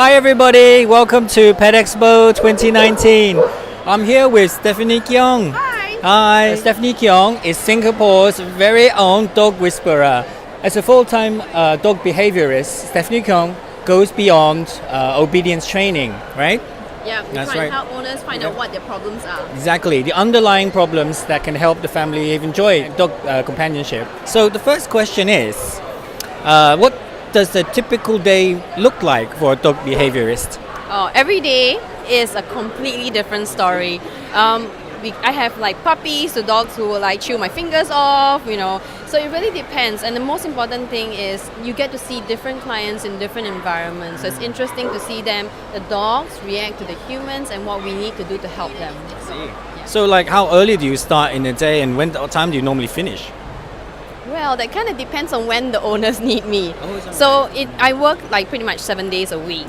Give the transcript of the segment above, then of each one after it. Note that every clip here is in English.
Hi everybody, welcome to Pet Expo 2019. I'm here with Stephanie Keong. Hi. Stephanie Keong is Singapore's very own dog whisperer. As a full-time dog behaviorist, Stephanie Keong goes beyond obedience training, right? Yeah, we That's try right. and help owners find out what their problems are. Exactly, the underlying problems that can help the family enjoy dog companionship. So the first question is, what does a typical day look like for a dog behaviorist? Oh, every day is a completely different story. I have like puppies to dogs who will like chew my fingers off, So it really depends. And the most important thing is you get to see different clients in different environments. So it's interesting to see the dogs react to the humans and what we need to do to help them. So like how early do you start in the day and what time do you normally finish? Well, that kind of depends on when the owners need me. So I work like pretty much 7 days a week.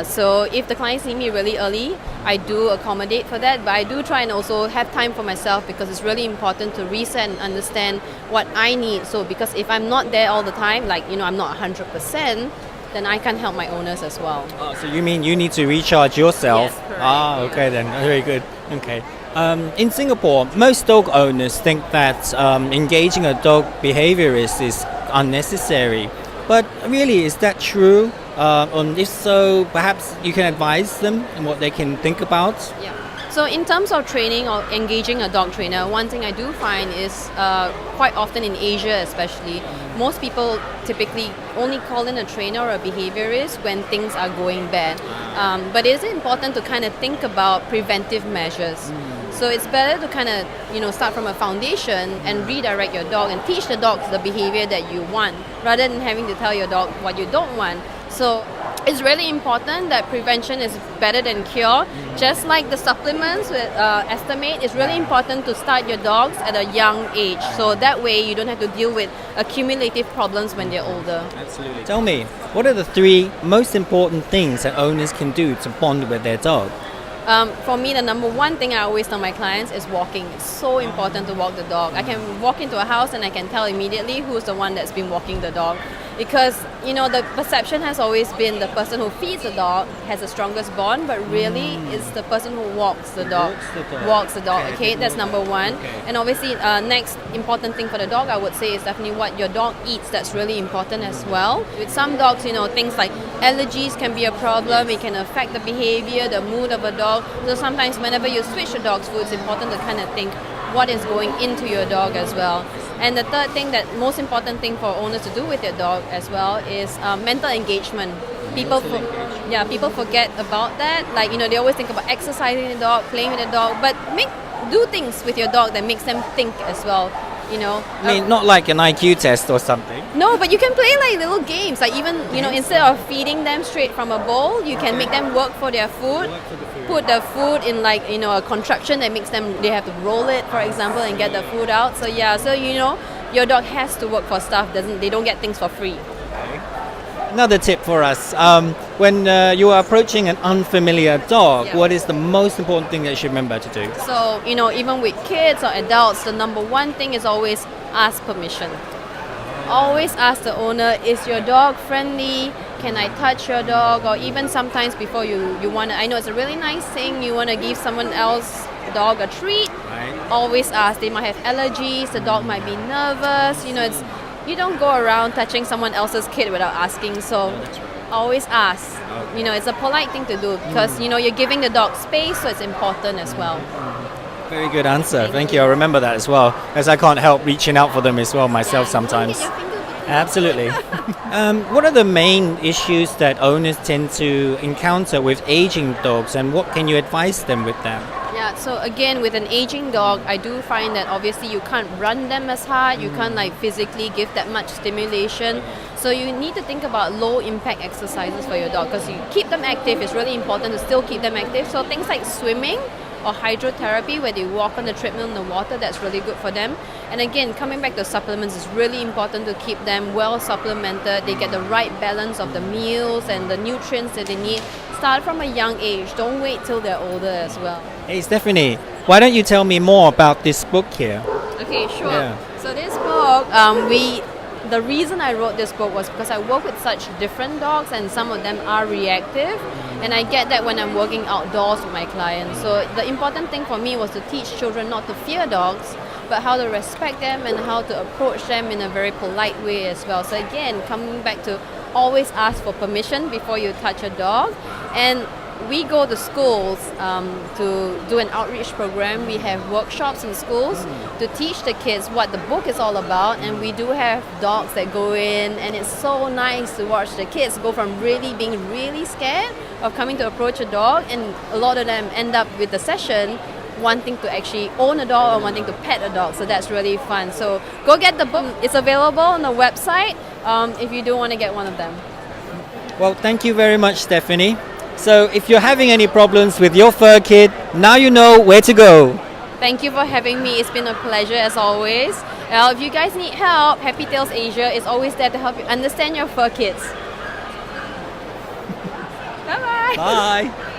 So if the clients need me really early, I do accommodate for that. But I do try and also have time for myself because it's really important to reset and understand what I need. So because if I'm not there all the time, I'm not 100%, then I can't help my owners as well. So you mean you need to recharge yourself? Yes, correct. Okay then, very good. Okay. In Singapore, most dog owners think that engaging a dog behaviorist is unnecessary. But really, is that true? If so, perhaps you can advise them on what they can think about? Yeah. So in terms of training or engaging a dog trainer, one thing I do find is quite often in Asia especially, most people typically only call in a trainer or a behaviorist when things are going bad. But it is important to kind of think about preventive measures. So it's better to kind of, start from a foundation and redirect your dog and teach the dog the behavior that you want rather than having to tell your dog what you don't want. So it's really important that prevention is better than cure. Just like the supplements with Estimate, it's really important to start your dogs at a young age. So that way you don't have to deal with accumulative problems when they're older. Absolutely. Tell me, what are the 3 most important things that owners can do to bond with their dog? For me, the number one thing I always tell my clients is walking. It's so important to walk the dog. I can walk into a house and I can tell immediately who's the one that's been walking the dog. Because, the perception has always been the person who feeds the dog has the strongest bond, but really it's the person who walks the dog. Walks the dog, okay? That's number one. Okay. And obviously, next important thing for the dog, I would say, is definitely what your dog eats. That's really important as well. With some dogs, things like allergies can be a problem. It can affect the behavior, the mood of a dog. So sometimes whenever you switch the dog's food, it's important to kind of think what is going into your dog as well. And the third thing, that most important thing for owners to do with their dog as well, is mental engagement. People forget about that. They always think about exercising the dog, playing with the dog, but do things with your dog that makes them think as well. I mean, not like an IQ test or something. No, but you can play like little games. Like even, instead of feeding them straight from a bowl, you can make them work for their food. Put the food in a contraption that makes them, they have to roll it, for example, and get the food out. So your dog has to work for stuff. They don't get things for free. Another tip for us, when you are approaching an unfamiliar dog, what is the most important thing that you should remember to do? So, even with kids or adults, the number one thing is always ask permission. Always ask the owner, is your dog friendly? Can I touch your dog? Or even sometimes before you want to, I know it's a really nice thing, you want to give someone else's dog a treat. Right. Always ask. They might have allergies, the dog might be nervous, you don't go around touching someone else's kid without asking, so always ask. It's a polite thing to do because, you're giving the dog space, so it's important as well. Very good answer. Thank you. I'll remember that as well, as I can't help reaching out for them as well myself sometimes. Absolutely. What are the main issues that owners tend to encounter with aging dogs, and what can you advise them with that? Yeah, so again, with an aging dog, I do find that obviously you can't run them as hard, you can't physically give that much stimulation. So you need to think about low impact exercises for your dog because you keep them active. It's really important to still keep them active. So things like swimming or hydrotherapy where they walk on the treadmill in the water, that's really good for them. And again, coming back to supplements, it's really important to keep them well supplemented. They get the right balance of the meals and the nutrients that they need. Start from a young age. Don't wait till they're older as well. Hey Stephanie, why don't you tell me more about this book here? Okay, sure. Yeah. So this book, we the reason I wrote this book was because I work with such different dogs and some of them are reactive, and I get that when I'm working outdoors with my clients. So the important thing for me was to teach children not to fear dogs, but how to respect them and how to approach them in a very polite way as well. So again, coming back to always ask for permission before you touch a dog. And we go to schools to do an outreach program. We have workshops in schools to teach the kids what the book is all about, and we do have dogs that go in, and it's so nice to watch the kids go from really being really scared of coming to approach a dog, and a lot of them end up with the session wanting to actually own a dog or wanting to pet a dog. So that's really fun. So go get the book. It's available on the website if you do want to get one of them. Well, thank you very much, Stephanie. So if you're having any problems with your fur kid, now you know where to go. Thank you for having me. It's been a pleasure as always. If you guys need help, HappyTailsAsia is always there to help you understand your fur kids. Bye-bye. Bye.